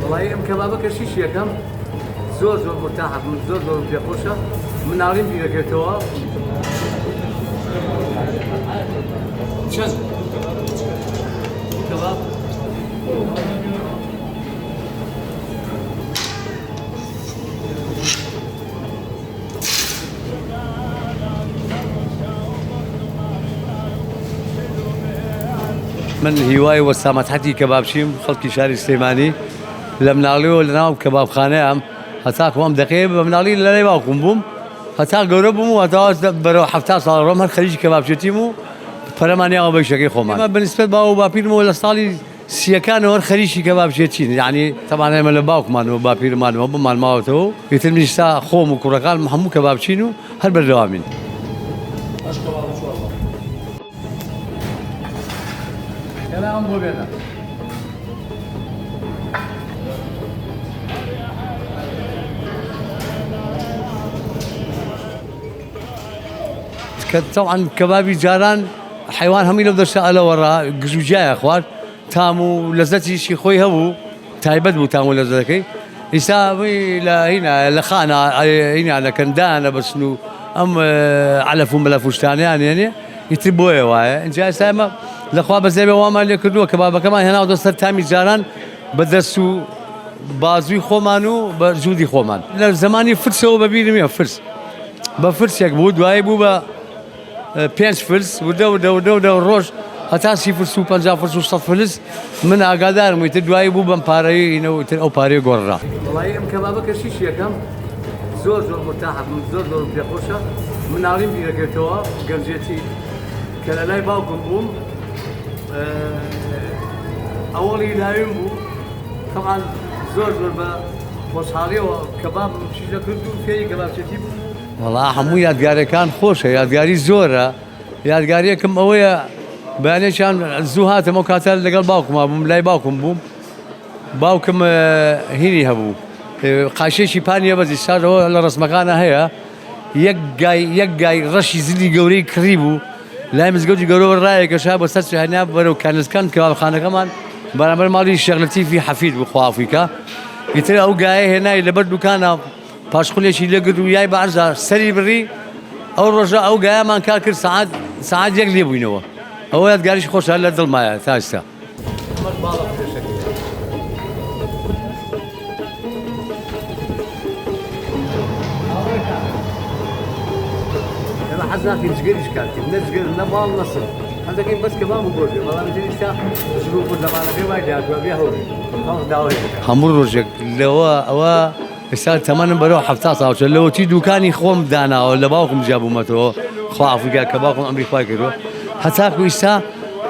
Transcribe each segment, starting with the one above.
والله ام كبابك شيش يكم زور زور مرتاحة من زور زور في خوشة من نارين بيك كتوا شز كباب من هواي وسامت حتي كباب شيم خلقي شاري سليماني لم نعليو لنا كباب خانه ام هتاك وام دقيق من نعلي لا يباكم بوم هتاك قربهم وهتاك برو حفتة صار روم هالخليج كباب شتيمو فرمانيا أو بيشكي خمان. ما بالنسبة باو بابير ولا صالي سيكان هو الخليج كباب شتين يعني طبعا هم اللي باوك مانو بابير مانو أبو مان ماوتو يتم نشتا خوم وكرقال محمو كباب شينو هالبردوامين. اش كباب ان شاء الله. كلام بوجنا. طبعا كبابي جاران حيوان همي لو درس على ورا جوجا اخوان تامو لذتي شي خوي هبو تايبد بو تامو لذتك يساوي هنا لخانه هنا على كندانه بس نو ام على فم لفستان يعني يتربوه واي انت سامع الاخوه بزيبه وما اللي كدوا كبابه كمان هنا ودرس تامي جاران بدرسوا بازوي خومانو بجودي خومان زماني فرسوا ببيرمي فرس بفرس يكبود واي بوبا بيانس فلس ودا الروج هتاسي فلس وبنجا فلس وصف فلس من أقدار ميتدواي بوبا باري إنه أو باري قرة. والله إم كبابك الشيش يكم زور زور مرتاحة من زور زور بيخوشة من عارين بيركتوا جنجتي كلا لا يباوكم بوم أولي لا ينبو طبعا زور زور بوصالي وكباب شيشة كردو في كباب شتيب. والله حمو يادقاري كان خوشة يادقاري زورة يادقاري كم أويا باني شان الزوهات موكاتل لقل باوكم أبوم لا باوكم بوم باوكم هيني هبو قاشيشي بانيا بس الشار هو الرسم مكانها هي يقاي رشي زلي قوري كريبو لا مزقوجي قورو الرايق وشاب وستر هنا برو كان سكان كباب خانة كمان برامر مالي شغلتي في حفيد بخوافيكا يترى أوقاي هنا اللي بدو كان باش خلي شيء لقد وياي بعرض سري بري أو رجع أو جاي ما كان كل ساعات يقلي بينه أو يتقارش خوش هلا ضل معي ثالثة. أنا حزناك ينشقلش كاتي نشقل نبال نصر هذا كين بس كمان بقولي والله مجني شا شروق الزمان في وايد يا أخوي بيهوري خلاص داوي. حمر رجع اللي هو السال ثمانين بروح حفتات أو لو تي دكاني خوم دانا ولا باوكم جابوا متو خافوا قال كباكم أمريكا كيرو هتاكو إسا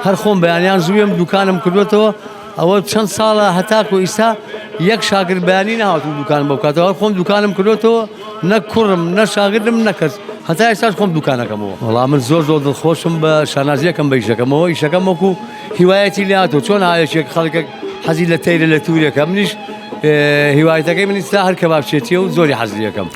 هر خوم بيانيان زويم دكانم كروتو أول بشن صالة هتاكو إسا يك شاغر بيانين هاو دكان بوكاتو هر خوم دكانم كروتو نكرم نشاغرم نكس هتا إسا خوم دكانك مو والله من زور زور خوشم بشنازية كم بيشكم هو يشكم مكو هوايتي لياتو شون هاي شيء خلقك حزين لتير لتوريا كمنيش هوايتك من الساحل كباب شتيو زوري حزلية كم